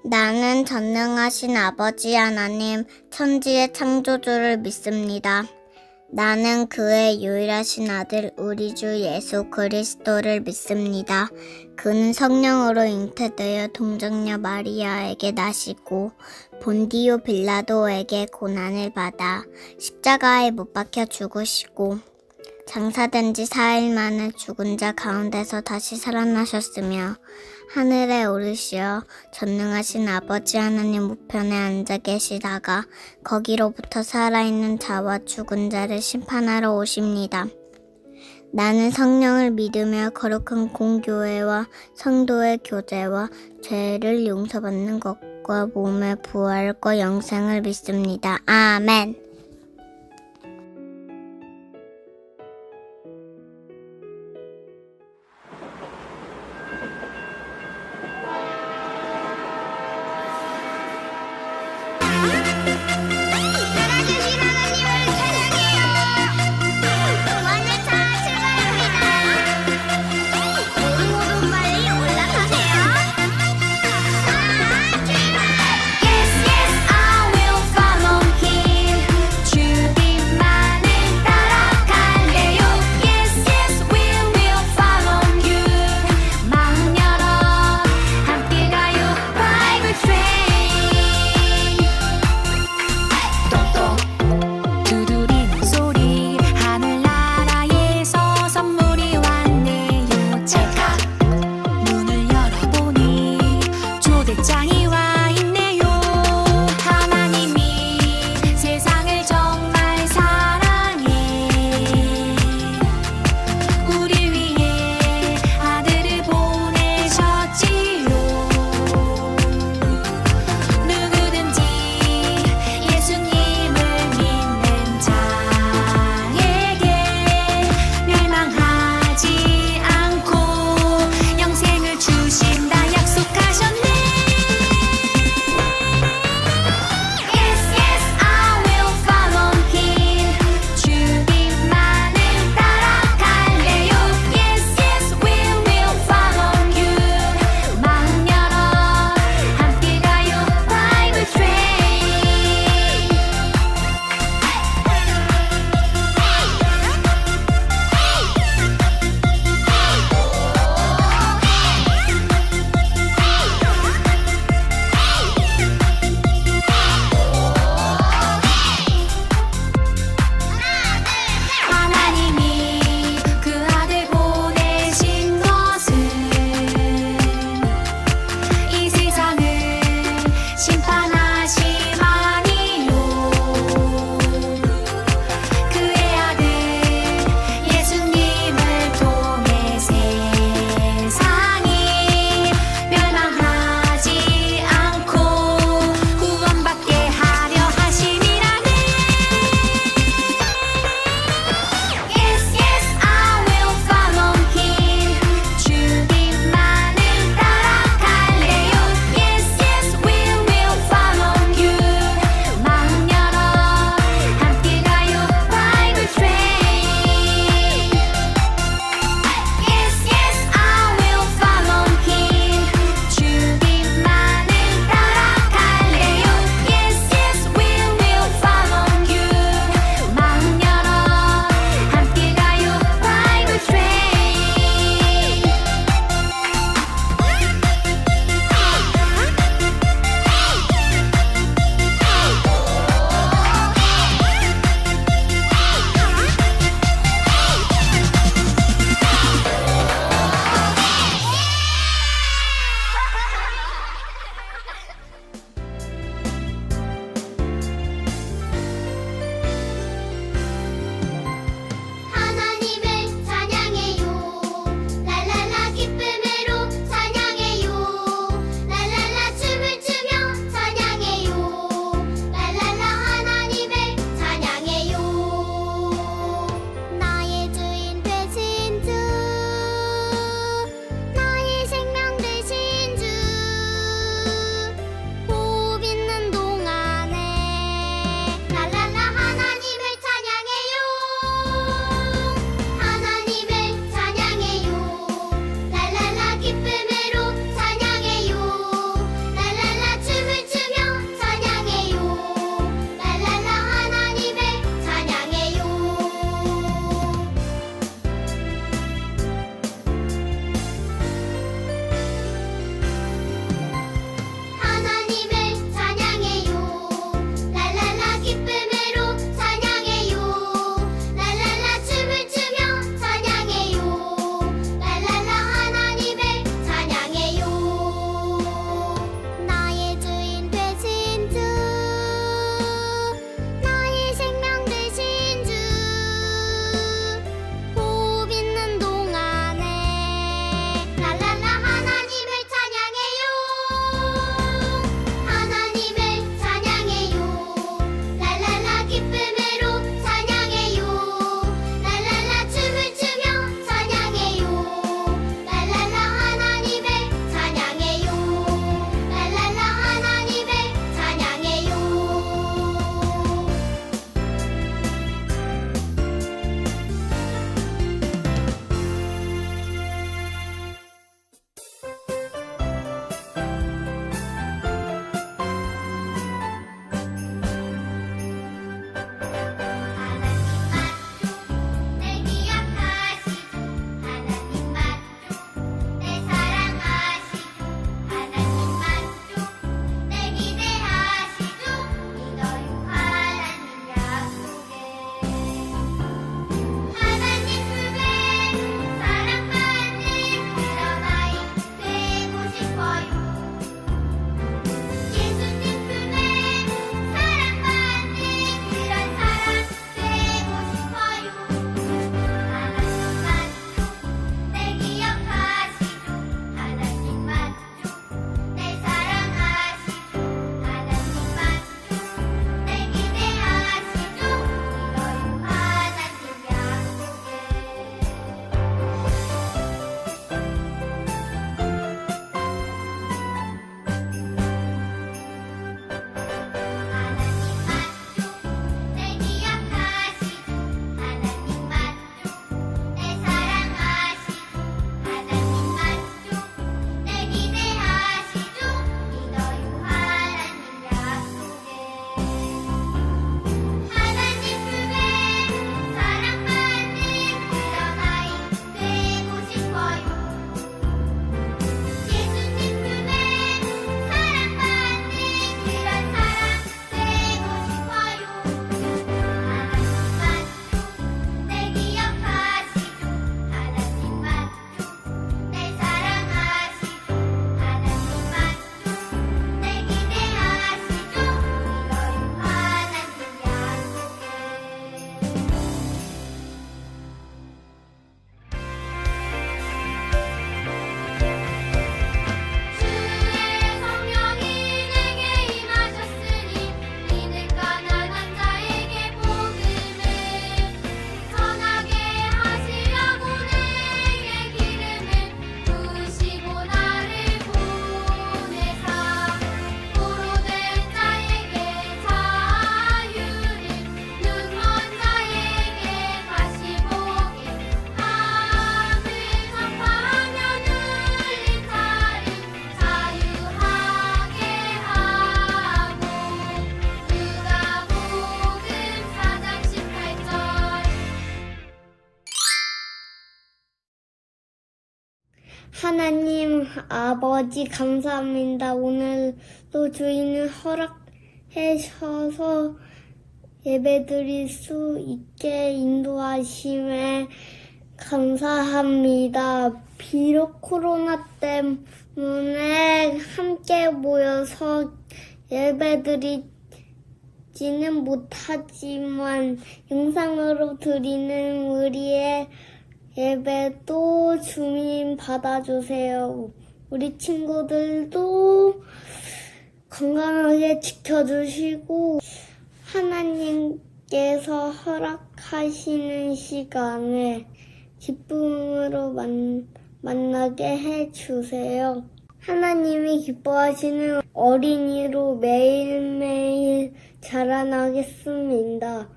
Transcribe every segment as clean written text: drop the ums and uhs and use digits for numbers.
나는 전능하신 아버지 하나님, 천지의 창조주를 믿습니다. 나는 그의 유일하신 아들 우리 주 예수 그리스도를 믿습니다. 그는 성령으로 잉태되어 동정녀 마리아에게 나시고 본디오 빌라도에게 고난을 받아 십자가에 못 박혀 죽으시고 장사된 지 4일 만에 죽은 자 가운데서 다시 살아나셨으며 하늘에 오르시어 전능하신 아버지 하나님 우편에 앉아 계시다가 거기로부터 살아있는 자와 죽은 자를 심판하러 오십니다. 나는 성령을 믿으며 거룩한 공교회와 성도의 교제와 죄를 용서받는 것과 몸의 부활과 영생을 믿습니다. 아멘. 살아계신 하나님을 찬양해요. 오늘 차 출발합니다. 모두 빨리 올라타세요. 차 출발. Yes, yes, I will follow him. 하나님 아버지 감사합니다. 오늘도 주인을 허락해 주셔서 예배드릴 수 있게 인도하심에 감사합니다. 비록 코로나 때문에 함께 모여서 예배드리지는 못하지만 영상으로 드리는 우리의 예배도 주님 받아주세요. 우리 친구들도 건강하게 지켜주시고 하나님께서 허락하시는 시간에 기쁨으로 만나게 해주세요. 하나님이 기뻐하시는 어린이로 매일매일 자라나겠습니다.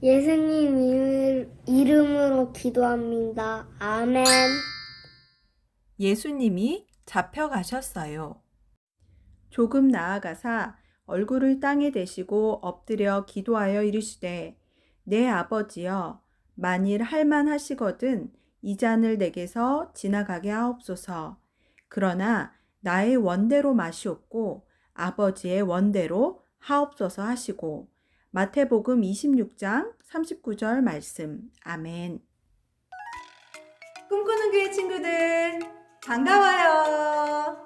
예수님 이름으로 기도합니다. 아멘. 예수님이 잡혀가셨어요. 조금 나아가사 얼굴을 땅에 대시고 엎드려 기도하여 이르시되 내 아버지여 만일 할만하시거든 이 잔을 내게서 지나가게 하옵소서. 그러나 나의 원대로 마시옵고 아버지의 원대로 하옵소서 하시고 마태복음 26장 39절 말씀. 아멘. 꿈꾸는 교회 친구들 반가워요.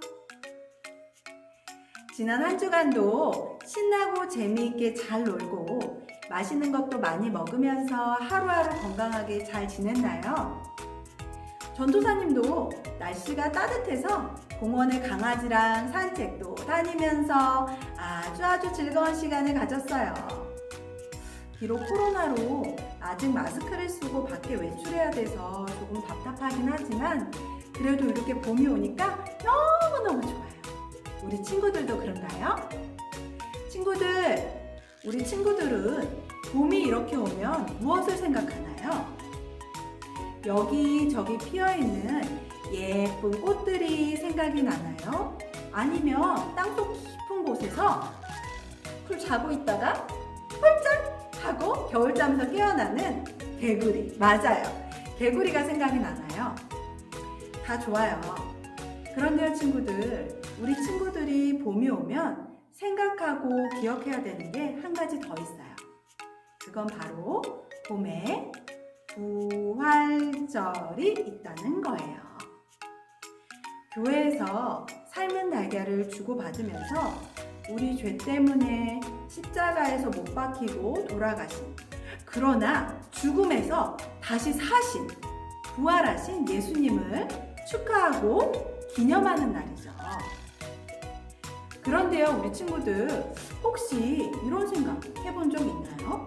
지난 한 주간도 신나고 재미있게 잘 놀고 맛있는 것도 많이 먹으면서 하루하루 건강하게 잘 지냈나요? 전도사님도 날씨가 따뜻해서 공원에 강아지랑 산책도 다니면서 아주 즐거운 시간을 가졌어요. 비록 코로나로 아직 마스크를 쓰고 밖에 외출해야 돼서 조금 답답하긴 하지만 그래도 이렇게 봄이 오니까 너무너무 좋아요. 우리 친구들도 그런가요? 우리 친구들은 봄이 이렇게 오면 무엇을 생각하나요? 여기저기 피어있는 예쁜 꽃들이 생각이 나나요? 아니면 땅속 깊은 곳에서 쿨 자고 있다가 펄쩍 하고 겨울잠에서 깨어나는 개구리. 맞아요. 개구리가 생각이 나나요? 다 좋아요. 그런데요 친구들, 우리 친구들이 봄이 오면 생각하고 기억해야 되는 게 한 가지 더 있어요. 그건 바로 봄에 부활절이 있다는 거예요. 교회에서 삶은 달걀을 주고받으면서 우리 죄 때문에 십자가에서 못 박히고 돌아가신, 그러나 죽음에서 다시 사신, 부활하신 예수님을 축하하고 기념하는 날이죠. 그런데요, 우리 친구들 혹시 이런 생각 해본 적 있나요?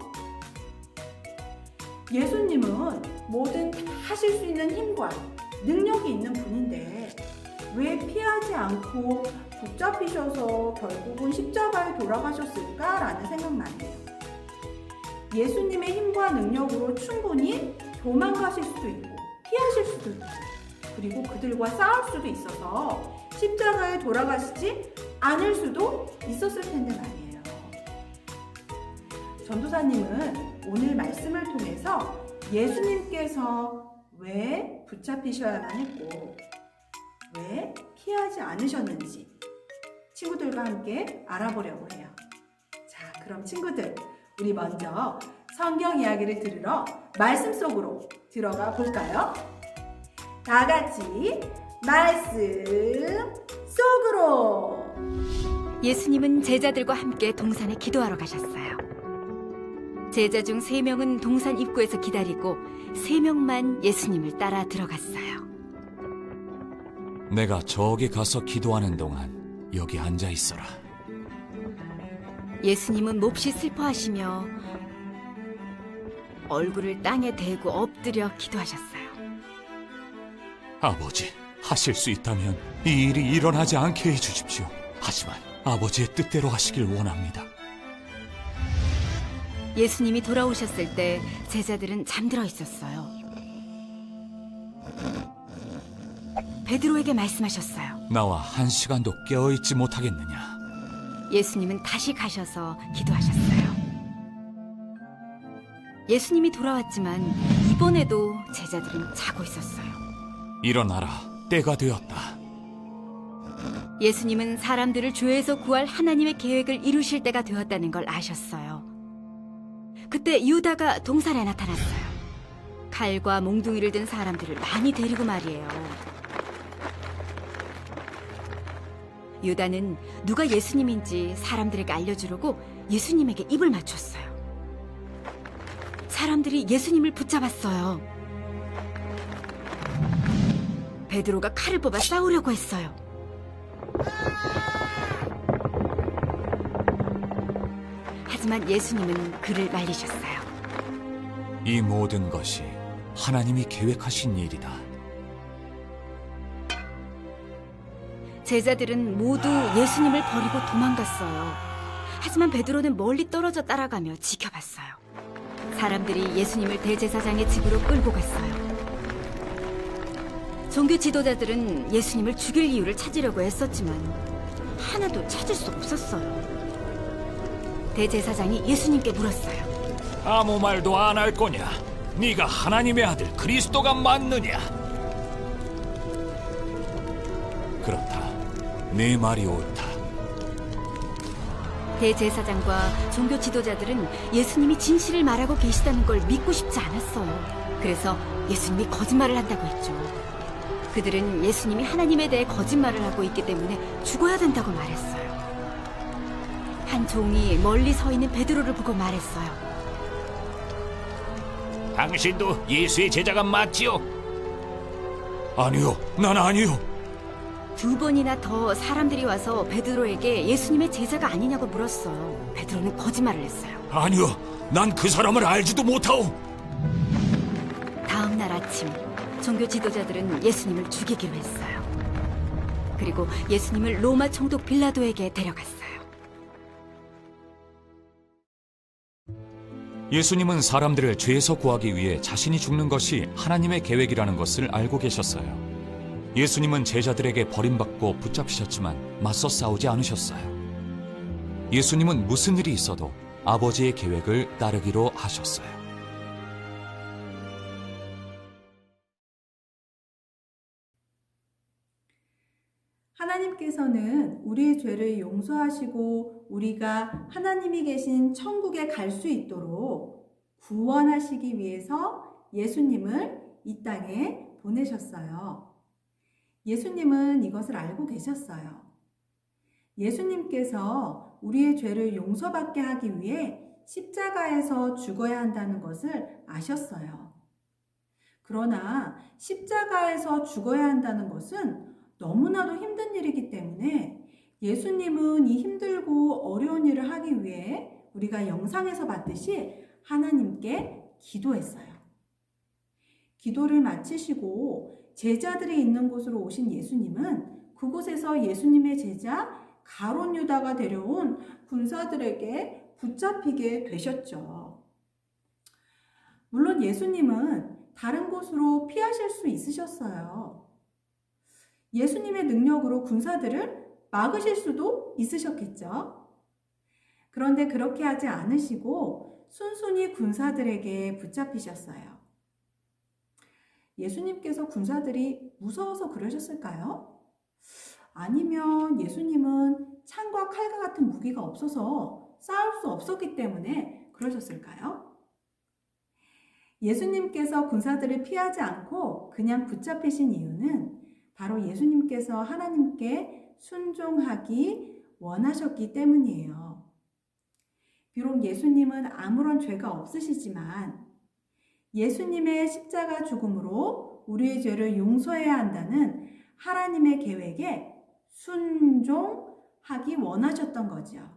예수님은 뭐든 다 하실 수 있는 힘과 능력이 있는 분인데 왜 피하지 않고 붙잡히셔서 결국은 십자가에 돌아가셨을까라는 생각만 해요. 예수님의 힘과 능력으로 충분히 도망가실 수도 있고 피하실 수도 있고 그리고 그들과 싸울 수도 있어서 십자가에 돌아가시지 않을 수도 있었을 텐데 말이에요. 전도사님은 오늘 말씀을 통해서 예수님께서 왜 붙잡히셔야만 했고 왜 피하지 않으셨는지 친구들과 함께 알아보려고 해요. 자, 그럼 친구들, 우리 먼저 성경 이야기를 들으러 말씀 속으로 들어가 볼까요? 다 같이 말씀 속으로! 예수님은 제자들과 함께 동산에 기도하러 가셨어요. 제자 중 3명은 동산 입구에서 기다리고 3명만 예수님을 따라 들어갔어요. 내가 저기 가서 기도하는 동안 여기 앉아 있어라. 예수님은 몹시 슬퍼하시며 얼굴을 땅에 대고 엎드려 기도하셨어요. 아버지, 하실 수 있다면 이 일이 일어나지 않게 해주십시오. 하지만 아버지의 뜻대로 하시길 원합니다. 예수님이 돌아오셨을 때 제자들은 잠들어 있었어요. 베드로에게 말씀하셨어요. 나와 1시간도 깨어있지 못하겠느냐? 예수님은 다시 가셔서 기도하셨어요. 예수님이 돌아왔지만 이번에도 제자들은 자고 있었어요. 일어나라, 때가 되었다. 예수님은 사람들을 죄에서 구할 하나님의 계획을 이루실 때가 되었다는 걸 아셨어요. 그때 유다가 동산에 나타났어요. 칼과 몽둥이를 든 사람들을 많이 데리고 말이에요. 유다는 누가 예수님인지 사람들에게 알려주려고 예수님에게 입을 맞췄어요. 사람들이 예수님을 붙잡았어요. 베드로가 칼을 뽑아 싸우려고 했어요. 하지만 예수님은 그를 말리셨어요. 이 모든 것이 하나님이 계획하신 일이다. 제자들은 모두 예수님을 버리고 도망갔어요. 하지만 베드로는 멀리 떨어져 따라가며 지켜봤어요. 사람들이 예수님을 대제사장의 집으로 끌고 갔어요. 종교 지도자들은 예수님을 죽일 이유를 찾으려고 애썼지만 하나도 찾을 수 없었어요. 대제사장이 예수님께 물었어요. 아무 말도 안 할 거냐? 네가 하나님의 아들 그리스도가 맞느냐? 그렇다. 네 말이 옳다. 대제사장과 종교 지도자들은 예수님이 진실을 말하고 계시다는 걸 믿고 싶지 않았어요. 그래서 예수님이 거짓말을 한다고 했죠. 그들은 예수님이 하나님에 대해 거짓말을 하고 있기 때문에 죽어야 된다고 말했어요. 한 종이 멀리 서 있는 베드로를 보고 말했어요. 당신도 예수의 제자가 맞지요? 아니요, 난 아니요. 2번이나 더 사람들이 와서 베드로에게 예수님의 제자가 아니냐고 물었어요. 베드로는 거짓말을 했어요. 아니요, 난 그 사람을 알지도 못하오. 다음 날 아침 종교 지도자들은 예수님을 죽이기로 했어요. 그리고 예수님을 로마 총독 빌라도에게 데려갔어요. 예수님은 사람들을 죄에서 구하기 위해 자신이 죽는 것이 하나님의 계획이라는 것을 알고 계셨어요. 예수님은 제자들에게 버림받고 붙잡히셨지만 맞서 싸우지 않으셨어요. 예수님은 무슨 일이 있어도 아버지의 계획을 따르기로 하셨어요. 하나님께서는 우리의 죄를 용서하시고 우리가 하나님이 계신 천국에 갈 수 있도록 구원하시기 위해서 예수님을 이 땅에 보내셨어요. 예수님은 이것을 알고 계셨어요. 예수님께서 우리의 죄를 용서받게 하기 위해 십자가에서 죽어야 한다는 것을 아셨어요. 그러나 십자가에서 죽어야 한다는 것은 너무나도 힘든 일이기 때문에 예수님은 이 힘들고 어려운 일을 하기 위해 우리가 영상에서 봤듯이 하나님께 기도했어요. 기도를 마치시고 제자들이 있는 곳으로 오신 예수님은 그곳에서 예수님의 제자 가룟 유다가 데려온 군사들에게 붙잡히게 되셨죠. 물론 예수님은 다른 곳으로 피하실 수 있으셨어요. 예수님의 능력으로 군사들을 막으실 수도 있으셨겠죠. 그런데 그렇게 하지 않으시고 순순히 군사들에게 붙잡히셨어요. 예수님께서 군사들이 무서워서 그러셨을까요? 아니면 예수님은 창과 칼과 같은 무기가 없어서 싸울 수 없었기 때문에 그러셨을까요? 예수님께서 군사들을 피하지 않고 그냥 붙잡히신 이유는 바로 예수님께서 하나님께 순종하기 원하셨기 때문이에요. 비록 예수님은 아무런 죄가 없으시지만 예수님의 십자가 죽음으로 우리의 죄를 용서해야 한다는 하나님의 계획에 순종하기 원하셨던 거죠.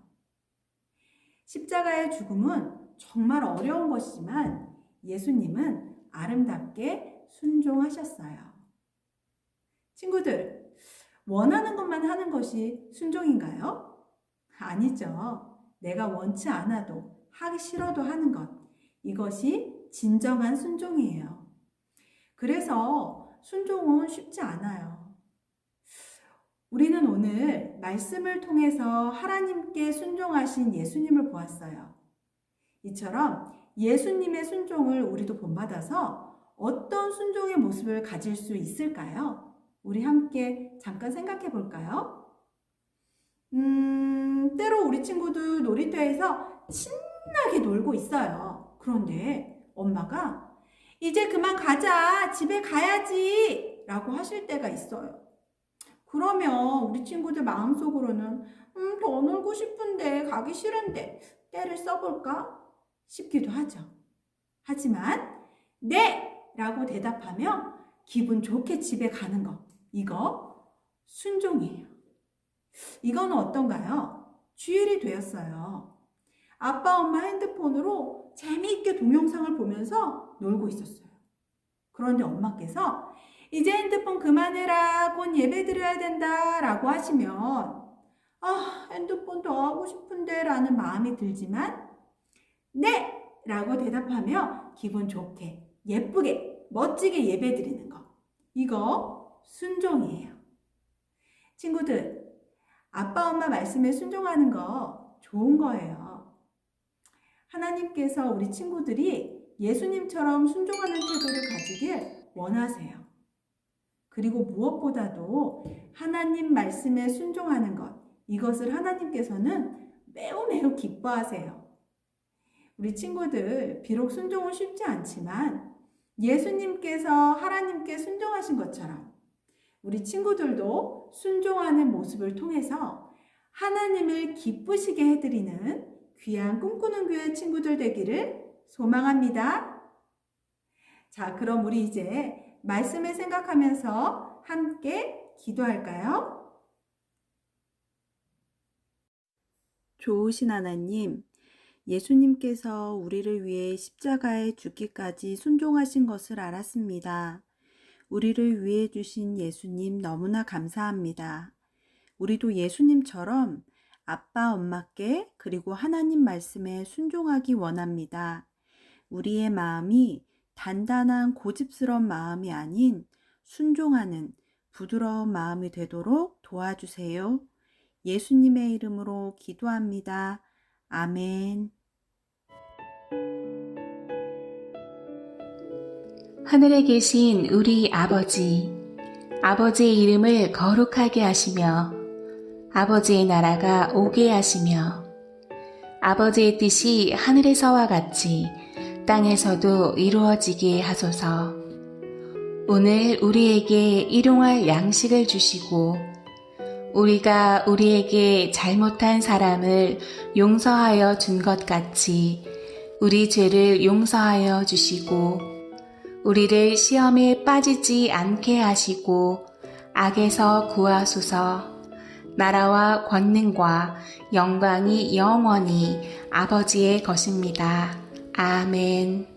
십자가의 죽음은 정말 어려운 것이지만 예수님은 아름답게 순종하셨어요. 친구들, 원하는 것만 하는 것이 순종인가요? 아니죠. 내가 원치 않아도 하기 싫어도 하는 것, 이것이 진정한 순종이에요. 그래서 순종은 쉽지 않아요. 우리는 오늘 말씀을 통해서 하나님께 순종하신 예수님을 보았어요. 이처럼 예수님의 순종을 우리도 본받아서 어떤 순종의 모습을 가질 수 있을까요? 우리 함께 잠깐 생각해 볼까요? 때로 우리 친구들 놀이터에서 신나게 놀고 있어요. 그런데 엄마가 이제 그만 가자, 집에 가야지 라고 하실 때가 있어요. 그러면 우리 친구들 마음속으로는 더 놀고 싶은데 가기 싫은데 때를 써볼까 싶기도 하죠. 하지만 네! 라고 대답하며 기분 좋게 집에 가는 거, 이거 순종이에요. 이거는 어떤가요? 주일이 되었어요. 아빠, 엄마 핸드폰으로 재미있게 동영상을 보면서 놀고 있었어요. 그런데 엄마께서 이제 핸드폰 그만해라, 곧 예배 드려야 된다 라고 하시면 핸드폰 더 하고 싶은데 라는 마음이 들지만 네! 라고 대답하며 기분 좋게, 예쁘게, 멋지게 예배 드리는 거, 이거 순종이에요. 친구들, 아빠, 엄마 말씀에 순종하는 거 좋은 거예요. 하나님께서 우리 친구들이 예수님처럼 순종하는 태도를 가지길 원하세요. 그리고 무엇보다도 하나님 말씀에 순종하는 것, 이것을 하나님께서는 매우 매우 기뻐하세요. 우리 친구들, 비록 순종은 쉽지 않지만 예수님께서 하나님께 순종하신 것처럼 우리 친구들도 순종하는 모습을 통해서 하나님을 기쁘시게 해드리는 귀한 꿈꾸는 교회 친구들 되기를 소망합니다. 자, 그럼 우리 이제 말씀을 생각하면서 함께 기도할까요? 좋으신 하나님, 예수님께서 우리를 위해 십자가에 죽기까지 순종하신 것을 알았습니다. 우리를 위해 주신 예수님 너무나 감사합니다. 우리도 예수님처럼 아빠, 엄마께 그리고 하나님 말씀에 순종하기 원합니다. 우리의 마음이 단단한 고집스러운 마음이 아닌 순종하는 부드러운 마음이 되도록 도와주세요. 예수님의 이름으로 기도합니다. 아멘. 하늘에 계신 우리 아버지, 아버지의 이름을 거룩하게 하시며 아버지의 나라가 오게 하시며 아버지의 뜻이 하늘에서와 같이 땅에서도 이루어지게 하소서. 오늘 우리에게 일용할 양식을 주시고 우리가 우리에게 잘못한 사람을 용서하여 준 것 같이 우리 죄를 용서하여 주시고 우리를 시험에 빠지지 않게 하시고 악에서 구하소서. 나라와 권능과 영광이 영원히 아버지의 것입니다. 아멘.